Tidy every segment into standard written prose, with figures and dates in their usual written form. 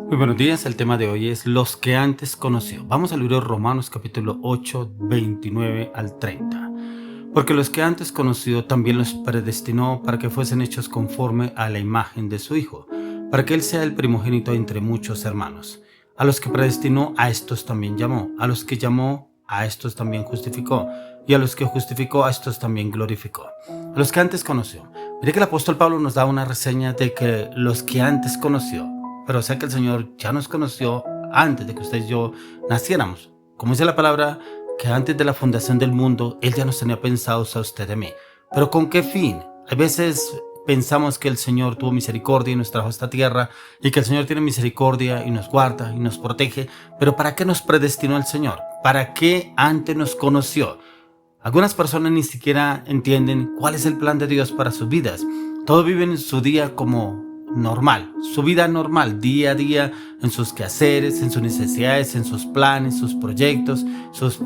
Muy buenos días, el tema de hoy es los que antes conoció. Vamos al libro de Romanos capítulo 8, 29 al 30. Porque los que antes conoció también los predestinó para que fuesen hechos conforme a la imagen de su Hijo, para que Él sea el primogénito entre muchos hermanos. A los que predestinó, a estos también llamó. A los que llamó, a estos también justificó. Y a los que justificó, a estos también glorificó. A los que antes conoció. Mire que el apóstol Pablo nos da una reseña de que los que antes conoció. Pero sé que el Señor ya nos conoció antes de que usted y yo naciéramos. Como dice la palabra, que antes de la fundación del mundo, Él ya nos tenía pensados a usted y a mí. ¿Pero con qué fin? A veces pensamos que el Señor tuvo misericordia y nos trajo a esta tierra, y que el Señor tiene misericordia y nos guarda y nos protege. Pero ¿para qué nos predestinó el Señor? ¿Para qué antes nos conoció? Algunas personas ni siquiera entienden cuál es el plan de Dios para sus vidas. Todos viven su día como normal, su vida normal, día a día, en sus quehaceres, en sus necesidades, en sus planes, sus proyectos, sus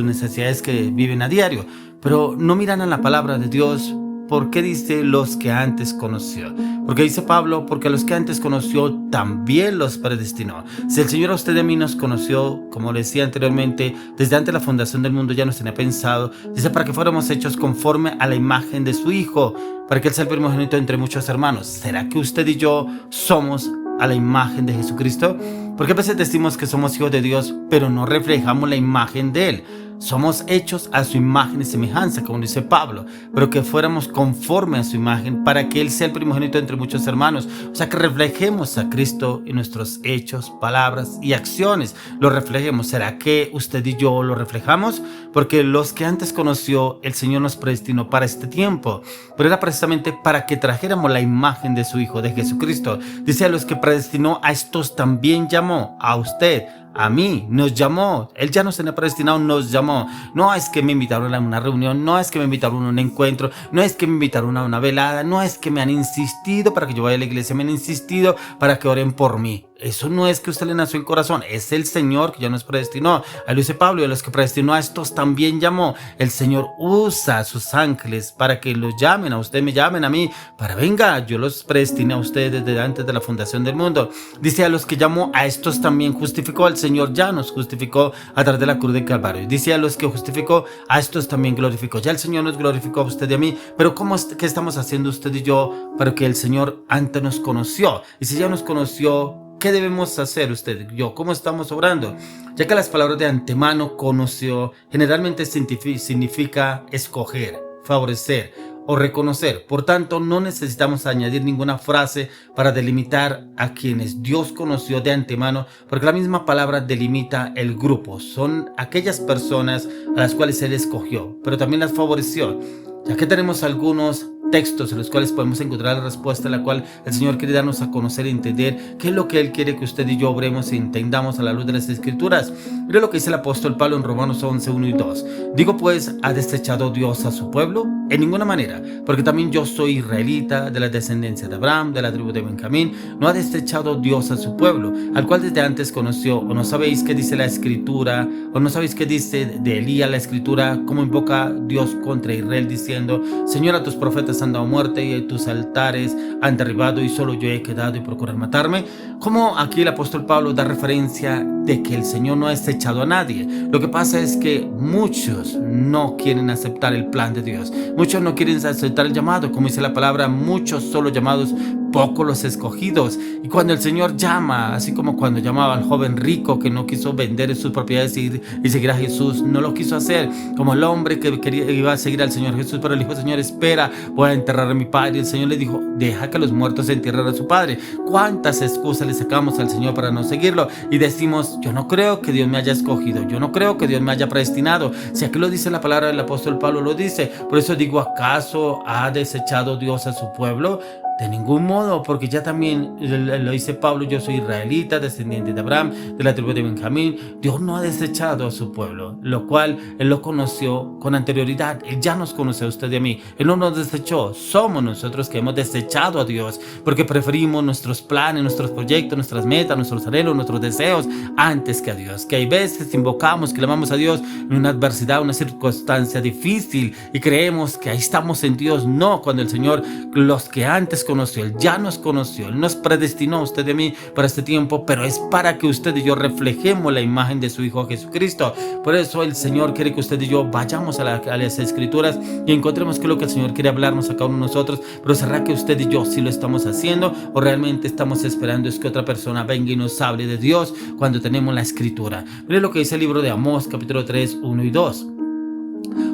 necesidades que viven a diario. Pero no miran a la palabra de Dios. ¿Por qué dice los que antes conoció? Porque dice Pablo, porque a los que antes conoció también los predestinó. Si el Señor a usted y a mí nos conoció, como le decía anteriormente, desde antes de la fundación del mundo ya nos tenía pensado, dice para que fuéramos hechos conforme a la imagen de su Hijo, para que Él sea el primogénito entre muchos hermanos. ¿Será que usted y yo somos a la imagen de Jesucristo? Porque a veces decimos que somos hijos de Dios, pero no reflejamos la imagen de Él. Somos hechos a su imagen y semejanza, como dice Pablo, pero que fuéramos conforme a su imagen para que Él sea el primogénito entre muchos hermanos. O sea, que reflejemos a Cristo en nuestros hechos, palabras y acciones. Lo reflejemos. ¿Será que usted y yo lo reflejamos? Porque los que antes conoció, el Señor nos predestinó para este tiempo, pero era precisamente para que trajéramos la imagen de su Hijo, de Jesucristo. Dice: a los que predestinó, a estos también llamó. A usted, a mí, nos llamó. Él ya nos tenía predestinado, nos llamó. No es que me invitaron a una reunión, no es que me invitaron a un encuentro, no es que me invitaron a una velada, no es que me han insistido para que yo vaya a la iglesia, me han insistido para que oren por mí. Eso no es que usted le nació el corazón, es el Señor que ya nos predestinó. Ahí lo dice Pablo: y a los que predestinó, a estos también llamó. El Señor usa a sus ángeles para que los llamen, a usted me llamen a mí, para venga, yo los predestiné a ustedes desde antes de la fundación del mundo. Dice: a los que llamó, a estos también justificó. El Señor ya nos justificó a través de la cruz de Calvario. Dice: a los que justificó, a estos también glorificó. Ya el Señor nos glorificó a usted y a mí, pero ¿qué estamos haciendo usted y yo para que el Señor antes nos conoció? Y si ya nos conoció, ¿qué debemos hacer usted y yo? ¿Cómo estamos obrando? Ya que las palabras de antemano conoció generalmente significa escoger, favorecer o reconocer. Por tanto, no necesitamos añadir ninguna frase para delimitar a quienes Dios conoció de antemano, porque la misma palabra delimita el grupo. Son aquellas personas a las cuales Él escogió, pero también las favoreció. Ya que tenemos algunos textos en los cuales podemos encontrar la respuesta, en la cual el Señor quiere darnos a conocer y entender qué es lo que Él quiere que usted y yo obremos e entendamos a la luz de las Escrituras. Mira lo que dice el apóstol Pablo en Romanos 11, 1 y 2. Digo pues, ¿ha desechado Dios a su pueblo? En ninguna manera, porque también yo soy israelita, de la descendencia de Abraham, de la tribu de Benjamín. No ha desechado Dios a su pueblo, al cual desde antes conoció. ¿O no sabéis qué dice la Escritura? ¿O no sabéis qué dice de Elías la Escritura? ¿Cómo invoca Dios contra Israel diciendo: Señor, a tus profetas han dado muerte y tus altares han derribado, y solo yo he quedado y procuran matarme? Como aquí el apóstol Pablo da referencia de que el Señor no ha desechado a nadie. Lo que pasa es que muchos no quieren aceptar el plan de Dios. Muchos no quieren aceptar el llamado. Como dice la palabra, muchos son los llamados, pocos los escogidos. Y cuando el Señor llama, así como cuando llamaba al joven rico que no quiso vender sus propiedades y seguir a Jesús, no lo quiso hacer. Como el hombre que iba a seguir al Señor Jesús, pero le dijo: Señor, espera, voy a enterrar a mi padre. Y el Señor le dijo: deja que los muertos entierren a su padre. ¿Cuántas excusas le sacamos al Señor para no seguirlo? Y decimos: yo no creo que Dios me haya escogido, yo no creo que Dios me haya predestinado. Si aquí lo dice la palabra del apóstol Pablo, lo dice. Por eso digo: ¿acaso ha desechado Dios a su pueblo? De ningún modo, porque ya también lo dice Pablo: yo soy israelita, descendiente de Abraham, de la tribu de Benjamín. Dios no ha desechado a su pueblo, lo cual Él lo conoció con anterioridad. Él ya nos conoce a usted y a mí. Él no nos desechó, somos nosotros que hemos desechado a Dios, porque preferimos nuestros planes, nuestros proyectos, nuestras metas, nuestros anhelos, nuestros deseos, antes que a Dios. Que hay veces invocamos, clamamos a Dios en una adversidad, una circunstancia difícil, y creemos que ahí estamos en Dios. No, cuando el Señor, los que antes conoció, Él ya nos conoció, Él nos predestinó a usted y a mí para este tiempo, pero es para que usted y yo reflejemos la imagen de su Hijo Jesucristo. Por eso el Señor quiere que usted y yo vayamos a las Escrituras y encontremos qué es lo que el Señor quiere hablarnos a cada uno de nosotros. Pero ¿será que usted y yo sí lo estamos haciendo o realmente estamos esperando es que otra persona venga y nos hable de Dios cuando tenemos la Escritura? Mire lo que dice el libro de Amós, capítulo 3, 1 y 2.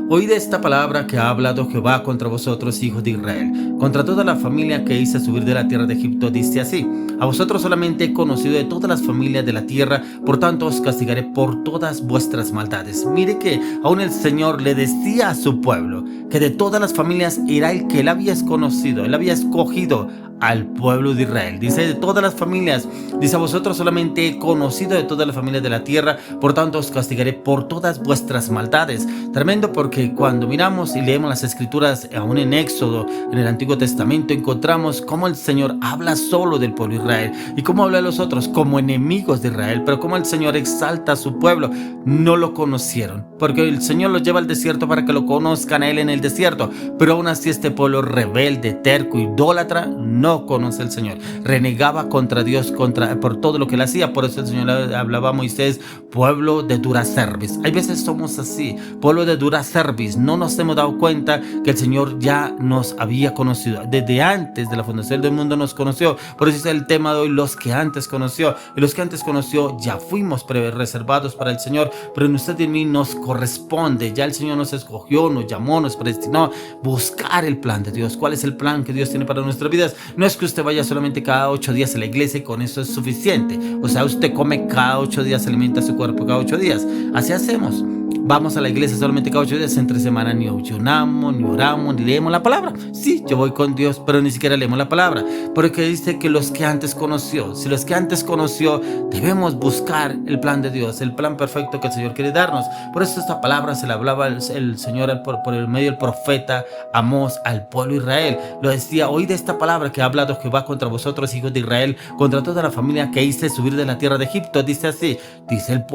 Oíd esta palabra que ha hablado Jehová contra vosotros, hijos de Israel, contra toda la familia que hice subir de la tierra de Egipto. Dice así: a vosotros solamente he conocido de todas las familias de la tierra, por tanto os castigaré por todas vuestras maldades. Mire que aún el Señor le decía a su pueblo que de todas las familias era el que él había conocido, él había escogido al pueblo de Israel. Dice de todas las familias, dice a vosotros solamente he conocido de todas las familias de la tierra, por tanto os castigaré por todas vuestras maldades. Tremendo, porque cuando miramos y leemos las Escrituras, aún en Éxodo, en el Antiguo Testamento, encontramos cómo el Señor habla solo del pueblo de Israel y cómo habla de los otros como enemigos de Israel, pero cómo el Señor exalta a su pueblo. No lo conocieron, porque el Señor los lleva al desierto para que lo conozcan a Él en el desierto, pero aún así este pueblo rebelde, terco, idólatra, no conoce al Señor, renegaba contra Dios, por todo lo que él hacía. Por eso el Señor hablaba a Moisés: pueblo de dura cerviz. Hay veces somos así, pueblo de dura cerviz. No nos hemos dado cuenta que el Señor ya nos había conocido desde antes de la fundación del mundo, nos conoció. Por eso es el tema de hoy: los que antes conoció. Y los que antes conoció ya fuimos reservados para el Señor, pero en usted y en mí nos corresponde. Ya el Señor nos escogió, nos llamó, nos predestinó buscar el plan de Dios. ¿Cuál es el plan que Dios tiene para nuestras vidas? No es que usted vaya solamente cada 8 días a la iglesia y con eso es suficiente. O sea, usted come cada 8 días, alimenta su cuerpo cada 8 días. Así hacemos. Vamos a la iglesia solamente cada 8 días, entre semana ni ayunamos, ni oramos, ni leemos la palabra. Sí, yo voy con Dios, pero ni siquiera leemos la palabra. Porque dice que los que antes conoció, si los que antes conoció, debemos buscar el plan de Dios, el plan perfecto que el Señor quiere darnos. Por eso esta palabra se la hablaba el Señor por el medio del profeta Amós al pueblo de Israel. Lo decía: oíd esta palabra que ha hablado Jehová contra vosotros, hijos de Israel, contra toda la familia que hice subir de la tierra de Egipto. Dice así, dice al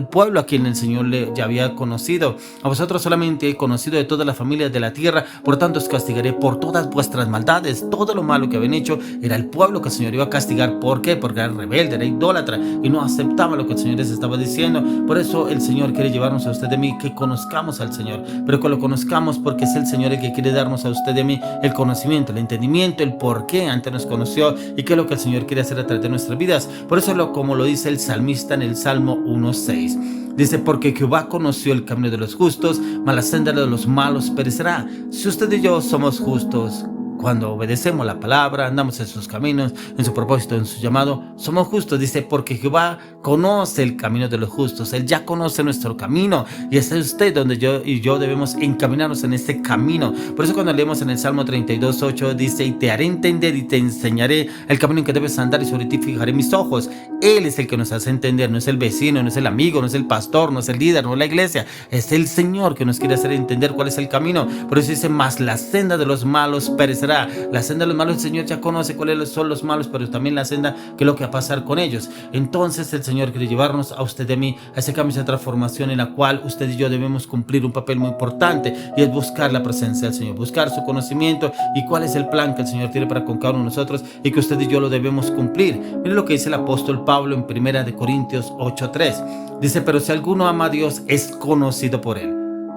pueblo a quien el Señor ya había conocido: a vosotros solamente he conocido de todas las familias de la tierra, por tanto os castigaré por todas vuestras maldades. Todo lo malo que habían hecho era el pueblo que el Señor iba a castigar. ¿Por qué? Porque era rebelde, era idólatra y no aceptaba lo que el Señor les estaba diciendo. Por eso el Señor quiere llevarnos a usted y a mí que conozcamos al Señor, pero que lo conozcamos porque es el Señor el que quiere darnos a usted y a mí el conocimiento, el entendimiento, el por qué antes nos conoció y qué es lo que el Señor quiere hacer a través de nuestras vidas. Por eso como lo dice el salmista en el Salmo 1:6, dice: porque Jehová conoció el camino de los justos, mas la senda de los malos perecerá. Si usted y yo somos justos, cuando obedecemos la palabra, andamos en sus caminos, en su propósito, en su llamado, somos justos. Dice: porque Jehová conoce el camino de los justos. Él ya conoce nuestro camino y es usted donde yo y yo debemos encaminarnos en ese camino. Por eso cuando leemos en el Salmo 32:8 dice: y te haré entender y te enseñaré el camino en que debes andar y sobre ti fijaré mis ojos. Él es el que nos hace entender, no es el vecino, no es el amigo, no es el pastor, no es el líder, no es la iglesia. Es el Señor que nos quiere hacer entender cuál es el camino. Por eso dice: mas la senda de los malos perecerá. La senda de los malos, el Señor ya conoce cuáles son los malos, pero también la senda, que es lo que va a pasar con ellos. Entonces el Señor quiere llevarnos a usted y a mí a ese cambio, esa transformación en la cual usted y yo debemos cumplir un papel muy importante, y es buscar la presencia del Señor, buscar su conocimiento y cuál es el plan que el Señor tiene para con cada uno de nosotros y que usted y yo lo debemos cumplir. Mire lo que dice el apóstol Pablo en 1 Corintios 8:3. Dice: pero si alguno ama a Dios, es conocido por Él.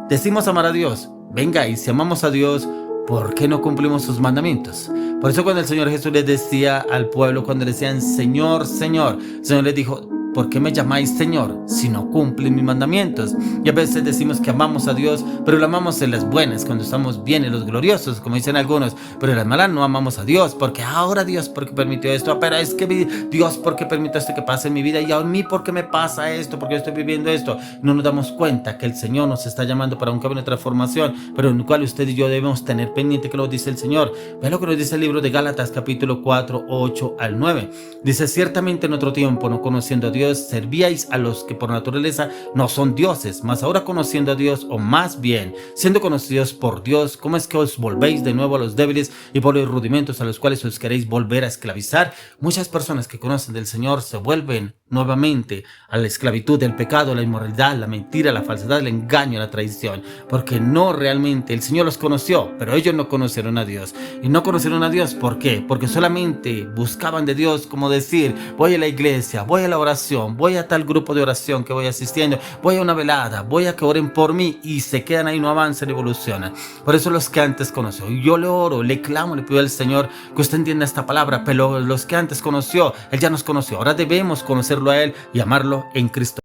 Decimos amar a Dios. Venga, y si amamos a Dios, ¿por qué no cumplimos sus mandamientos? Por eso cuando el Señor Jesús les decía al pueblo, cuando le decían Señor, Señor, el Señor les dijo: ¿por qué me llamáis Señor si no cumplen mis mandamientos? Y a veces decimos que amamos a Dios, pero lo amamos en las buenas, cuando estamos bien, en los gloriosos, como dicen algunos. Pero en las malas no amamos a Dios, porque ahora Dios, ¿por qué permitió esto? Pero es que Dios, ¿por qué permitió esto que pase en mi vida? Y a mí, ¿por qué me pasa esto? ¿Por qué estoy viviendo esto? No nos damos cuenta que el Señor nos está llamando para un cambio de transformación, pero en el cual usted y yo debemos tener pendiente que lo dice el Señor. Ve lo que nos dice el libro de Gálatas, capítulo 4, 8 al 9. Dice: ciertamente en otro tiempo, no conociendo a Dios, Dios, servíais a los que por naturaleza no son dioses, mas ahora conociendo a Dios, o más bien, siendo conocidos por Dios, ¿cómo es que os volvéis de nuevo a los débiles y por los rudimentos a los cuales os queréis volver a esclavizar? Muchas personas que conocen del Señor se vuelven nuevamente a la esclavitud del pecado, la inmoralidad, la mentira, la falsedad, el engaño, la traición, porque no realmente el Señor los conoció, pero ellos no conocieron a Dios. Y no conocieron a Dios, ¿por qué? Porque solamente buscaban de Dios, como decir, voy a la iglesia, voy a la oración, voy a tal grupo de oración que voy asistiendo, voy a una velada, voy a que oren por mí, y se quedan ahí, no avanzan, evolucionan. Por eso los que antes conoció, y yo le oro, le clamo, le pido al Señor que usted entienda esta palabra, pero los que antes conoció, Él ya nos conoció, ahora debemos conocerlo a Él y amarlo en Cristo.